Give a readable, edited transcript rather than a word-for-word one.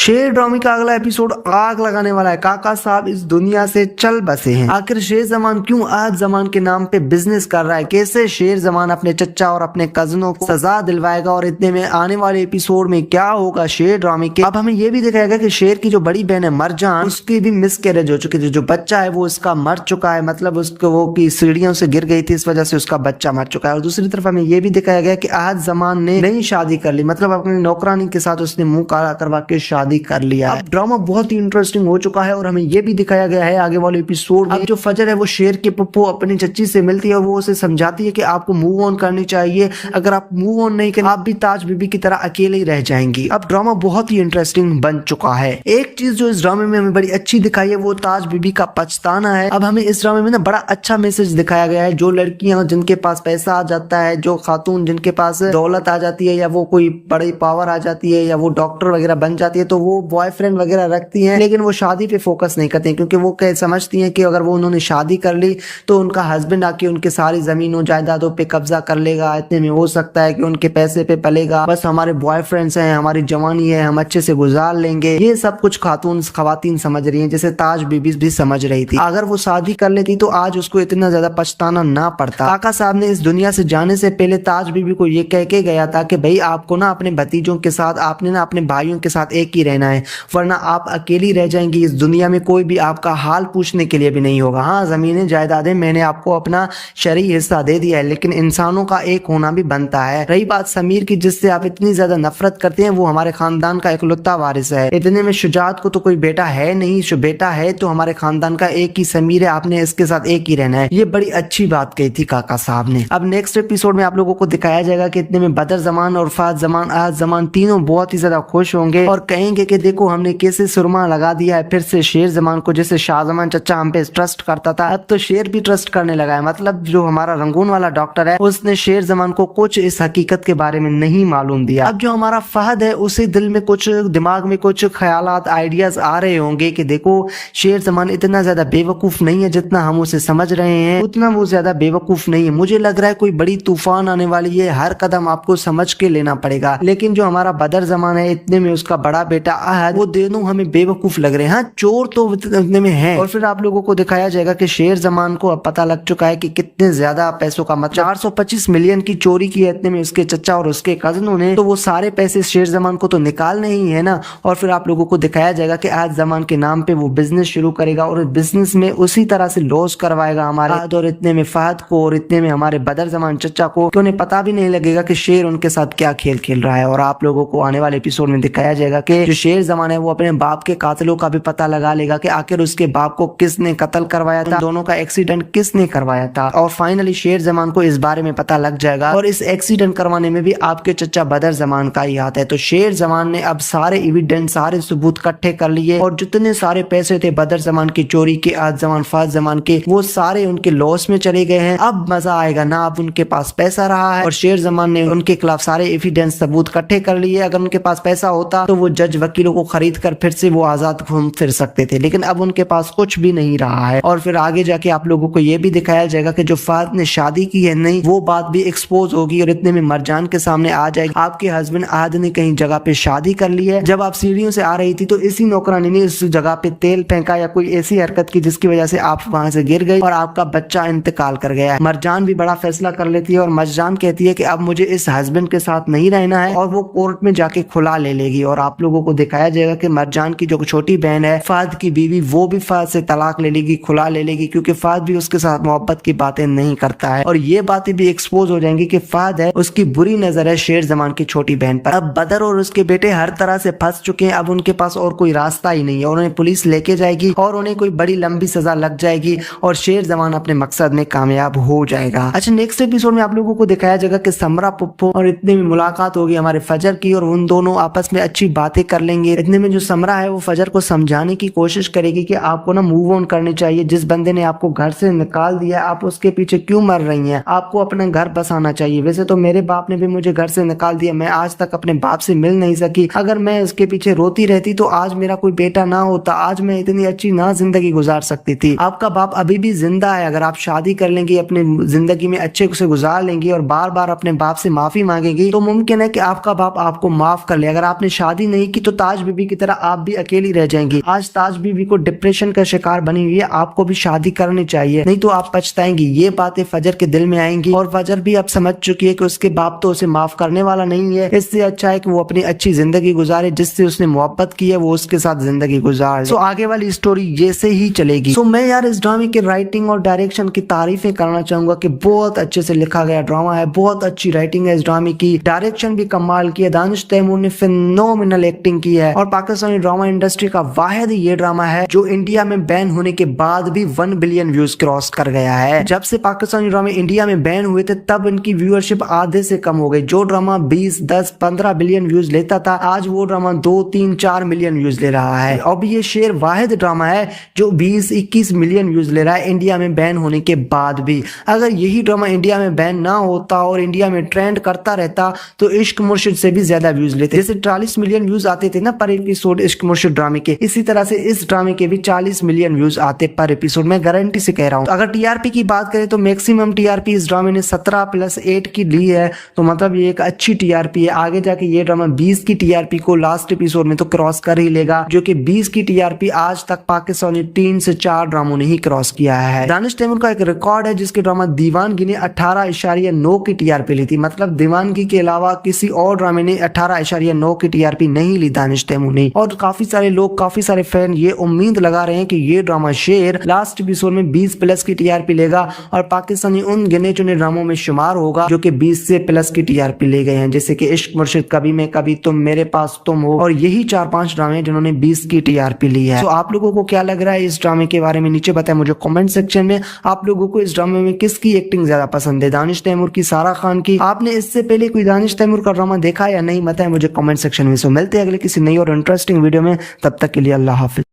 शेर ड्रामे का अगला एपिसोड आग लगाने वाला है। काका साहब इस दुनिया से चल बसे हैं। आखिर शेर जमान क्यों आज जमान के नाम पे बिजनेस कर रहा है, कैसे शेर जमान अपने चचा और अपने कजनों को सजा दिलवाएगा और इतने में आने वाले एपिसोड में क्या होगा शेर ड्रामे के। अब हमें ये भी दिखाएगा कि शेर की जो बड़ी बहन है मरजान, उसकी भी मिसकैरेज हो चुकी थी। जो बच्चा है वो इसका मर चुका है, मतलब उसको वो की सीढ़ियों से गिर गई थी, इस वजह से उसका बच्चा मर चुका है। और दूसरी तरफ हमें ये भी दिखाया गया कि आज जमान ने नई शादी कर ली, मतलब अपनी नौकरानी के साथ उसने मुंह काला करवा के शादी कर लिया। अब ड्रामा बहुत ही इंटरेस्टिंग हो चुका है और हमें ये भी दिखाया गया है आगे वाले एपिसोड में। जो फजर है वो शेर के पप्पू अपनी चच्ची से मिलती है और वो उसे समझाती है कि आपको मूव ऑन करनी चाहिए, अगर आप मूव ऑन नहीं करें आप भी ताज बीबी की तरह अकेले ही रह जाएंगी। अब ड्रामा बहुत ही इंटरेस्टिंग बन चुका है। एक चीज जो इस ड्रामे में हमें बड़ी अच्छी दिखाई है वो ताज बीबी का पछताना है। अब हमें इस ड्रामे में ना बड़ा अच्छा मैसेज दिखाया गया है। जो लड़कियां जिनके पास पैसा आ जाता है, जो खातून जिनके पास दौलत आ जाती है या वो कोई बड़ी पावर आ जाती है या वो डॉक्टर वगैरह बन जाती है, तो वो बॉयफ्रेंड वगैरह रखती हैं, लेकिन वो शादी पे फोकस नहीं करती हैं, क्योंकि वो समझती हैं कि अगर वो उन्होंने शादी कर ली तो उनका हस्बैंड आके उनके सारी जमीनों जायदादों पे कब्जा कर लेगा। इतने में हो सकता है कि उनके पैसे पे पलेगा, बस हमारे बॉयफ्रेंड्स हैं, हमारी जवानी है, हम अच्छे से गुजार लेंगे। ये सब कुछ खवातीन समझ रही हैं, जैसे ताज बीबी भी समझ रही थी। अगर वो शादी कर लेती तो आज उसको इतना ज्यादा पछताना ना पड़ता। काका साहब ने इस दुनिया से जाने से पहले ताज बीबी को ये कह के गया था कि भाई आपको ना अपने भतीजों के साथ, आपने ना अपने भाइयों के साथ एक ही रहना है, वरना आप अकेली रह जाएंगी। इस दुनिया में कोई भी आपका हाल पूछने के लिए भी नहीं होगा। हाँ, जमीनें जायदादें मैंने आपको अपना शरई हिस्सा दे दिया है, लेकिन इंसानों का एक होना भी बनता है। रही बात समीर की, जिससे आप इतनी ज्यादा नफरत करते हैं, वो हमारे खानदान का इकलौता वारिस है। इतने में शुजात को तो कोई बेटा है नहीं, बेटा है तो हमारे खानदान का एक ही समीर है, आपने इसके साथ एक ही रहना है। ये बड़ी अच्छी बात कही थी काका साहब ने। अब नेक्स्ट एपिसोड में आप लोगों को दिखाया जाएगा कि इतने में बदर जमान और फाज जमान, आज जमान तीनों बहुत ही ज्यादा खुश होंगे और कहेंगे कि देखो हमने कैसे सुरमा लगा दिया है फिर से शेर जमान को। जैसे शाहजमान चचा हम पे ट्रस्ट करता था, अब तो शेर भी ट्रस्ट करने लगा है। मतलब जो हमारा रंगून वाला डॉक्टर है उसने शेर जमान को कुछ इस हकीकत के बारे में नहीं मालूम दिया। अब जो हमारा फहद है उसे दिल में कुछ, दिमाग में कुछ ख्यालात, आइडियाज आ रहे होंगे कि देखो शेर जमान इतना ज्यादा बेवकूफ नहीं है, जितना हम उसे समझ रहे हैं उतना वो ज्यादा बेवकूफ नहीं है। मुझे लग रहा है कोई बड़ी तूफान आने वाली है, हर कदम आपको समझ के लेना पड़ेगा। लेकिन जो हमारा बदर जमान है, इतने में उसका बड़ा बेटा अहद, वो दोनों हमें बेवकूफ लग रहे हैं। हाँ, चोर तो इतने में है। और फिर आप लोगों को दिखाया जाएगा कि शेर जमान को अब पता लग चुका है कि कितने ज्यादा पैसों का, मतलब 425 मिलियन की चोरी की है इतने में उसके चचा और उसके कजनों ने, तो वो सारे पैसे शेर जमान को तो निकालने ही है ना। और फिर आप लोगों को दिखाया जाएगा कि आज जमान के नाम पे वो बिजनेस शुरू करेगा और बिजनेस में उसी तरह से लॉस करवाएगा हमारे अहद और इतने में फहद को और इतने में हमारे बदर जमान चचा को, कि उन्हें पता भी नहीं लगेगा कि शेर उनके साथ क्या खेल खेल रहा है। और आप लोगों को आने वाले एपिसोड में दिखाया जाएगा कि जो शेर जमान है वो अपने बाप के कातिलों का भी पता लगा लेगा कि आखिर उसके बाप को किसने कत्ल करवाया था, दोनों का एक्सीडेंट किसने करवाया था। और फाइनली शेर जमान को इस बारे में पता लग जाएगा और इस एक्सीडेंट करवाने में भी आपके चचा बदर जमान का ही हाथ है। तो शेर जमान ने अब सारे एविडेंस, सारे सबूत इकट्ठे कर लिए और जितने सारे पैसे थे बदर जमान की चोरी के, आज जमान फाज जमान के, वो सारे उनके लॉस में चले गए हैं। अब मजा आएगा ना, अब उनके पास पैसा रहा है और शेर जमान ने उनके खिलाफ सारे एविडेंस, सबूत इकट्ठे कर लिए। अगर उनके पास पैसा होता तो वो जज वकीलों को खरीद कर फिर से वो आजाद घूम फिर सकते थे, लेकिन अब उनके पास कुछ भी नहीं रहा है। और फिर आगे जाके आप लोगों को ये भी दिखाया जाएगा कि जो फाज ने शादी की है नहीं, वो बात भी एक्सपोज होगी और इतने में मरजान के सामने आ जाएगी आपके हस्बैंड अहद ने कहीं जगह पे शादी कर ली है। जब आप सीढ़ियों से आ रही थी तो इसी नौकरानी ने उस जगह पे तेल फेंका या कोई ऐसी हरकत की जिसकी वजह से आप वहां से गिर गई और आपका बच्चा इंतकाल कर गया। मरजान भी बड़ा फैसला कर लेती है और मरजान कहती है कि अब मुझे इस हस्बैंड के साथ नहीं रहना है और वो कोर्ट में जाके खुला ले लेगी। और आप लोगों को दिखाया जाएगा कि मरजान की जो छोटी बहन है फहद की बीवी, वो भी फहद से तलाक ले लेगी, खुला ले लेगी, क्योंकि फहद भी उसके साथ मोहब्बत की बातें नहीं करता है। और ये बातें भी एक्सपोज हो जाएंगी कि फहद है उसकी बुरी नजर है शेर जमान की छोटी बहन पर। अब बदर और उसके बेटे हर तरह से फंस चुके हैं, अब उनके पास और कोई रास्ता ही नहीं है। उन्हें पुलिस लेके जाएगी और उन्हें कोई बड़ी लंबी सजा लग जाएगी और शेर जमान अपने मकसद में कामयाब हो जाएगा। अच्छा, नेक्स्ट एपिसोड में आप लोगों को दिखाया जाएगा कि समरा पुप्पो और इतने में मुलाकात होगी हमारे फजर की और उन दोनों आपस में अच्छी बातें कर लेंगे। इतने में जो समरा है वो फजर को समझाने की कोशिश करेगी कि आपको ना मूव ऑन करनी चाहिए। जिस बंदे ने आपको घर से निकाल दिया आप उसके पीछे क्यों मर रही हैं, आपको अपना घर बसाना चाहिए। वैसे तो मेरे बाप ने भी मुझे घर से निकाल दिया, मैं आज तक अपने बाप से मिल नहीं सकी। अगर मैं इसके पीछे रोती रहती तो आज मेरा कोई बेटा ना होता, आज मैं इतनी अच्छी ना जिंदगी गुजार सकती थी। आपका बाप अभी भी जिंदा है, अगर आप शादी कर लेंगी, अपनी जिंदगी में अच्छे से गुजार लेंगी और बार बार अपने बाप से माफी मांगेगी तो मुमकिन है कि आपका बाप आपको माफ कर ले। अगर आपने शादी नहीं की तो ताज बीबी की तरह आप भी अकेली रह जाएंगी। आज ताज बीबी को डिप्रेशन का शिकार बनी हुई है, आपको भी शादी करनी चाहिए, नहीं तो आप पछताएंगी। ये बातें फजर के दिल में आएंगी और फजर भी अब समझ चुकी है कि उसके बाप तो उसे माफ करने वाला नहीं है। इससे अच्छा है कि वो अपनी अच्छी जिंदगी गुजारे, जिससे उसने मोहब्बत की है वो उसके साथ जिंदगी गुजारे। सो आगे वाली स्टोरी ये से ही चलेगी। सो मैं यार इस ड्रामे की राइटिंग और डायरेक्शन की तारीफें करना चाहूंगा कि बहुत अच्छे से लिखा गया ड्रामा है, बहुत अच्छी राइटिंग है इस ड्रामे की, डायरेक्शन भी कमाल की है। दानिश तैमूर ने फिनोमिनल एक्टिंग की है और पाकिस्तानी ड्रामा इंडस्ट्री का वाहिद ये ड्रामा है जो इंडिया में बैन होने के बाद भी 1 बिलियन व्यूज क्रॉस कर गया है। जब से पाकिस्तानी ड्रामे इंडिया में बैन हुए थे तब इनकी व्यूअरशिप आधे से कम हो गई। जो ड्रामा 20, 10, 15 बिलियन व्यूज लेता था आज वो ड्रामा 2, 3, 4 मिलियन व्यूज ले रहा है। अब ये शेर वाहिद ड्रामा है जो 20, 21 मिलियन व्यूज ले रहा है इंडिया में बैन होने के बाद भी। अगर यही ड्रामा इंडिया में बैन ना होता और इंडिया में ट्रेंड करता रहता तो इश्क मुर्शिद से भी ज्यादा व्यूज लेते। जैसे 40 मिलियन व्यूज आते थे ना पर एपिसोड इश्क मुर्शिद ड्रामे के, इसी तरह से इस ड्रामे के भी 40 मिलियन व्यूज आते पर एपिसोड। मैं गारंटी से कह रहा हूँ। अगर टीआरपी की बात करें तो मैक्सिमम टीआरपी इस ड्रामे ने 17+8 की ली है, तो मतलब ये एक अच्छी टीआरपी है। आगे जाके ये ड्रामा 20 की टीआरपी को लास्ट एपिसोड में तो क्रॉस कर ही लेगा, जो कि 20 की टीआरपी आज तक पाकिस्तानी 3 से 4 ड्रामों ने ही क्रॉस किया है। दानिश तैमूर का एक रिकॉर्ड है जिसके ड्रामा दीवानगी ने 18.9 की टीआरपी ली थी। मतलब दीवानगी के अलावा किसी और ड्रामे ने 18.9 की टीआरपी नहीं ली दानिश तैमूर ने। और काफी सारे लोग, काफी सारे फैन ये उम्मीद लगा रहे हैं कि ये ड्रामा शेर लास्ट एपिसोड में 20+ की टीआरपी लेगा और पाकिस्तानी उन गिने चुने ड्रामों में शुमार होगा जो कि 20 से प्लस की टीआरपी ले गए हैं, जैसे कि इश्क मुर्शिद, कभी मैं कभी, तुम, मेरे पास तुम हो, और यही 4-5 ड्रामे जिन्होंने 20 की टीआरपी ली है। तो आप लोगों को क्या लग रहा है इस ड्रामे के बारे में नीचे बताएं मुझे कमेंट सेक्शन में। आप लोगों को इस ड्रामे में किसकी एक्टिंग ज्यादा पसंद है, दानिश तैमूर की, सारा खान की? आपने इससे पहले कोई दानिश तैमूर का ड्रामा देखा या नहीं बताएं मुझे कमेंट सेक्शन में। सो मिलते हैं अगले किसी नई और इंटरेस्टिंग वीडियो में, तब तक के लिए अल्लाह हाफिज।